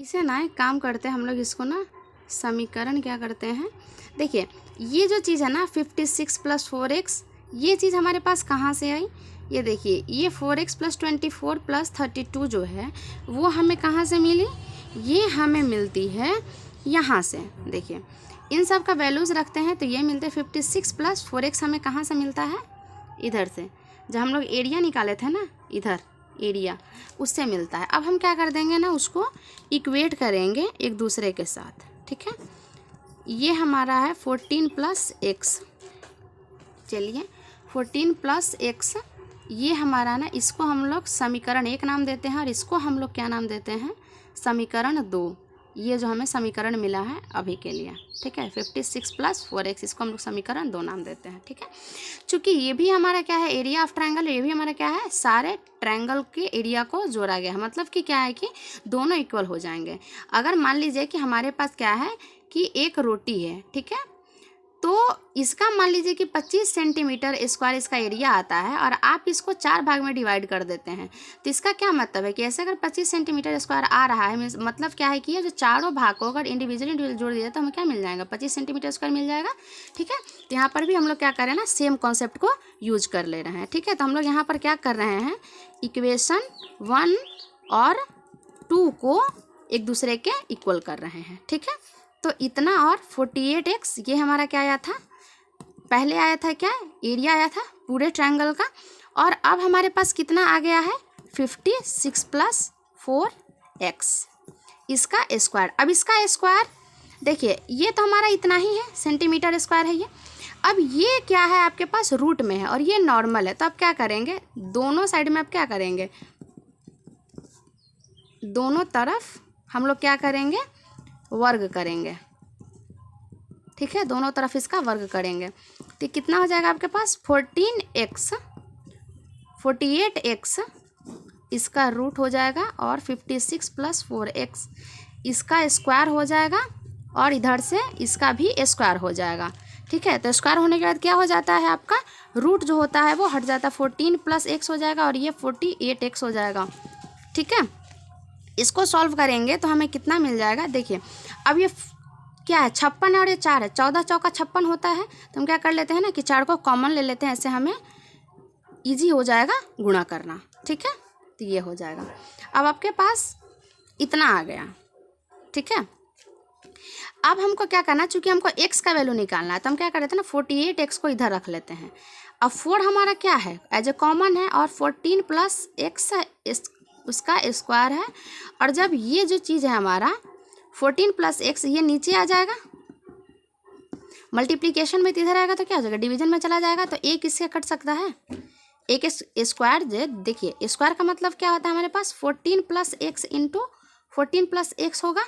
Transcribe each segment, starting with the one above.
इसे ना एक काम करते हैं हम लोग, इसको ना समीकरण क्या करते हैं, देखिए ये जो चीज़ है ना 56 + 4x, ये चीज़ हमारे पास कहाँ से आई, ये देखिए ये 4x + 24 + 32 जो है वो हमें कहाँ से मिली, ये हमें मिलती है यहाँ से। देखिए इन सब का वैल्यूज़ रखते हैं तो ये मिलते हैं 56 + 4x हमें कहाँ से मिलता है, इधर से, जब हम लोग एरिया निकाले थे ना, इधर एरिया उससे मिलता है। अब हम क्या कर देंगे ना, उसको इक्वेट करेंगे एक दूसरे के साथ, ठीक है। ये हमारा है 14 + x, चलिए 14 + x, ये हमारा ना, इसको हम लोग समीकरण 1 नाम देते हैं और इसको हम लोग क्या नाम देते हैं, समीकरण 2। ये जो हमें समीकरण मिला है अभी के लिए, ठीक है, 56 + 4x, इसको हम लोग समीकरण 2 नाम देते हैं, ठीक है। चूँकि ये भी हमारा क्या है, एरिया ऑफ ट्रायंगल, ये भी हमारा क्या है, सारे ट्रायंगल के एरिया को जोड़ा गया है, मतलब कि क्या है कि दोनों इक्वल हो जाएंगे। अगर मान लीजिए कि हमारे पास क्या है कि एक रोटी है, ठीक है, तो इसका मान लीजिए कि 25 सेंटीमीटर स्क्वायर इसका एरिया आता है और आप इसको 4 भाग में डिवाइड कर देते हैं, तो इसका क्या मतलब है कि ऐसे अगर 25 सेंटीमीटर स्क्वायर आ रहा है, मतलब क्या है कि ये जो चारों भाग को अगर इंडिविजुअली जोड़ दिया तो हमें क्या मिल जाएगा, 25 सेंटीमीटर स्क्वायर मिल जाएगा, ठीक है। तो यहाँ पर भी हम लोग क्या करें ना, सेम कॉन्सेप्ट को यूज कर ले रहे हैं, ठीक है। तो हम लोग यहाँ पर क्या कर रहे हैं, इक्वेशन 1 और 2 को एक दूसरे के इक्वल कर रहे हैं, ठीक है। तो इतना और 48x, ये हमारा क्या आया था, पहले आया था क्या, एरिया आया था पूरे ट्रायंगल का, और अब हमारे पास कितना आ गया है, 56 + 4x, इसका स्क्वायर। अब इसका स्क्वायर देखिए, ये तो हमारा इतना ही है, सेंटीमीटर स्क्वायर है ये। अब ये क्या है, आपके पास रूट में है और ये नॉर्मल है, तो अब क्या करेंगे, दोनों साइड में अब क्या करेंगे, दोनों तरफ हम लोग क्या करेंगे, वर्ग करेंगे, ठीक है, दोनों तरफ इसका वर्ग करेंगे। तो कितना हो जाएगा आपके पास, 48x इसका रूट हो जाएगा और 56 + 4x इसका स्क्वायर हो जाएगा और इधर से इसका भी स्क्वायर हो जाएगा, ठीक है। तो स्क्वायर होने के बाद क्या हो जाता है, आपका रूट जो होता है वो हट जाता है, 14 + x हो जाएगा और ये 48x हो जाएगा, ठीक है। इसको सॉल्व करेंगे तो हमें कितना मिल जाएगा, देखिए अब ये क्या है, 56 है और ये 4 है, 14 चौका 56 होता है, तो हम क्या कर लेते हैं ना कि 4 को कॉमन ले लेते हैं, ऐसे हमें इजी हो जाएगा गुणा करना, ठीक है। तो ये हो जाएगा, अब आपके पास इतना आ गया, ठीक है। अब हमको क्या करना, चूँकि हमको x का वैल्यू निकालना है, तो हम क्या कर लेते हैं ना, 48x को इधर रख लेते हैं। अब 4 हमारा क्या है, एज ए कॉमन है, और 14 + x उसका स्क्वायर है, और जब ये जो चीज़ है हमारा 14 + x ये नीचे आ जाएगा, मल्टीप्लिकेशन में इधर आएगा तो क्या हो जाएगा, डिवीजन में चला जाएगा, तो एक इससे कट सकता है, एक स्क्वायर जो देखिए, स्क्वायर का मतलब क्या होता है, हमारे पास 14 + x × 14 + x होगा,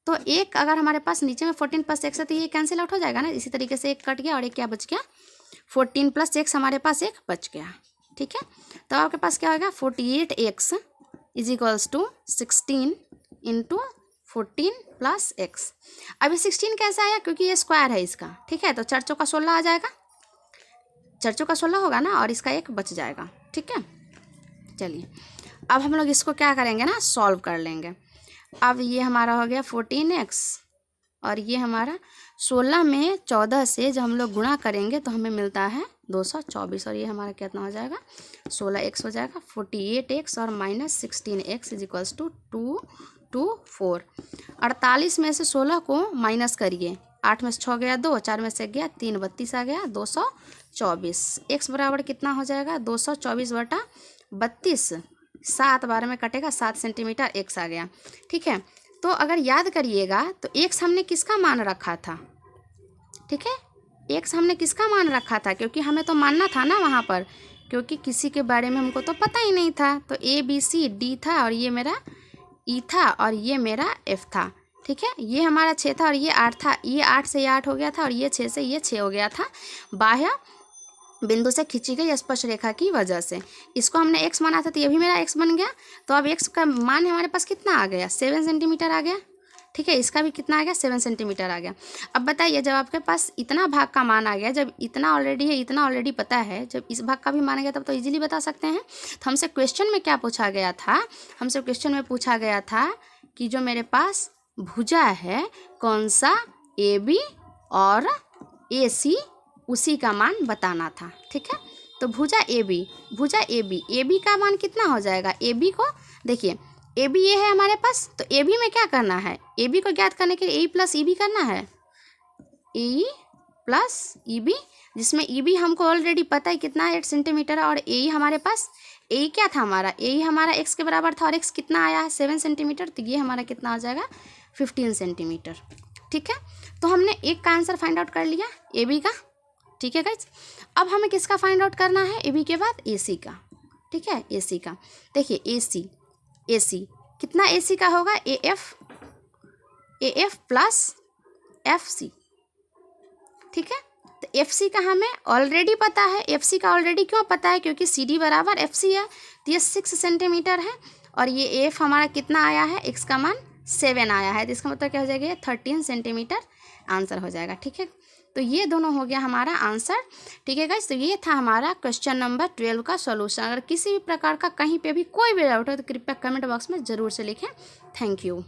तो एक अगर हमारे पास नीचे में 14 + x है तो ये कैंसिल आउट हो जाएगा ना, इसी तरीके से एक कट गया और एक क्या बच गया, 14 + x हमारे पास एक बच गया, ठीक है। तो आपके पास क्या होगा, 48x = 16 × 14 + x। अब ये 16 कैसे आया, क्योंकि ये स्क्वायर है इसका, ठीक है, तो 4 चौका 16 आ जाएगा, 4 चौका 16 होगा ना, और इसका एक बच जाएगा, ठीक है। चलिए अब हम लोग इसको क्या करेंगे ना, सॉल्व कर लेंगे। अब ये हमारा हो गया 14x और ये हमारा 16 में 14 से जब हम लोग गुणा करेंगे तो हमें मिलता है 224, और ये हमारा कितना हो जाएगा, 16x हो जाएगा, 48x और -16x = 224। 48 में से 16 को माइनस करिए, 8 में से 6 गया 2, 4 में से गया 3, 32 आ गया, 224। x बराबर कितना हो जाएगा, 224/32, 7 बार में कटेगा, 7 सेंटीमीटर x आ गया, ठीक है। तो अगर याद करिएगा तो x हमने किसका मान रखा था, ठीक है, x हमने किसका मान रखा था, क्योंकि हमें तो मानना था ना वहाँ पर, क्योंकि किसी के बारे में हमको तो पता ही नहीं था, तो ABCD था और ये मेरा E था और ये मेरा F था, ठीक है। ये हमारा 6 था और ये 8 था, ये 8 से ये 8 हो गया था और ये 6 से ये 6 हो गया था, बाह्य बिंदु से खींची गई स्पर्श रेखा की वजह से। इसको हमने x माना था तो ये भी मेरा x बन गया, तो अब x का मान हमारे पास कितना आ गया, 7 सेंटीमीटर आ गया, ठीक है, इसका भी कितना आ गया 7 सेंटीमीटर आ गया। अब बताइए जब आपके पास इतना भाग का मान आ गया, जब इतना ऑलरेडी है, इतना ऑलरेडी पता है, जब इस भाग का भी मान आ गया तब तो इजीली बता सकते हैं। तो हमसे क्वेश्चन में क्या पूछा गया था, हमसे क्वेश्चन में पूछा गया था कि जो मेरे पास भुजा है कौन सा AB और AC, उसी का मान बताना था। ठीक है, तो भुजा AB का मान कितना हो जाएगा, AB को देखिए AB ये है हमारे पास, तो AB में क्या करना है, AB को ज्ञात करने के लिए AE प्लस EB करना है, AE प्लस EB, जिसमें EB हमको ऑलरेडी पता है कितना 8 सेंटीमीटर है, और AE हमारे पास, AE क्या था हमारा, AE हमारा x के बराबर था और x कितना आया है 7 सेंटीमीटर, तो ये हमारा कितना हो जाएगा 15 सेंटीमीटर। ठीक है, तो हमने एक का आंसर फाइंड आउट कर लिया AB का। ठीक है गाइज, अब हमें किसका फाइंड आउट करना है, AB के बाद AC का। ठीक है, AC का देखिए AC कितना AC का होगा, AF प्लस FC। ठीक है, तो FC का हमें ऑलरेडी पता है, FC का ऑलरेडी क्यों पता है, क्योंकि CD बराबर FC है, तो ये 6 सेंटीमीटर है, और ये AF हमारा कितना आया है, x का मान 7 आया है, तो इसका मतलब क्या हो जाएगा, ये 13 सेंटीमीटर आंसर हो जाएगा। ठीक है, तो ये दोनों हो गया हमारा आंसर। ठीक है गाइस, तो ये था हमारा क्वेश्चन नंबर 12 का सॉल्यूशन। अगर किसी भी प्रकार का कहीं पे भी कोई भी डाउट हो तो कृपया कमेंट बॉक्स में ज़रूर से लिखें। Thank you.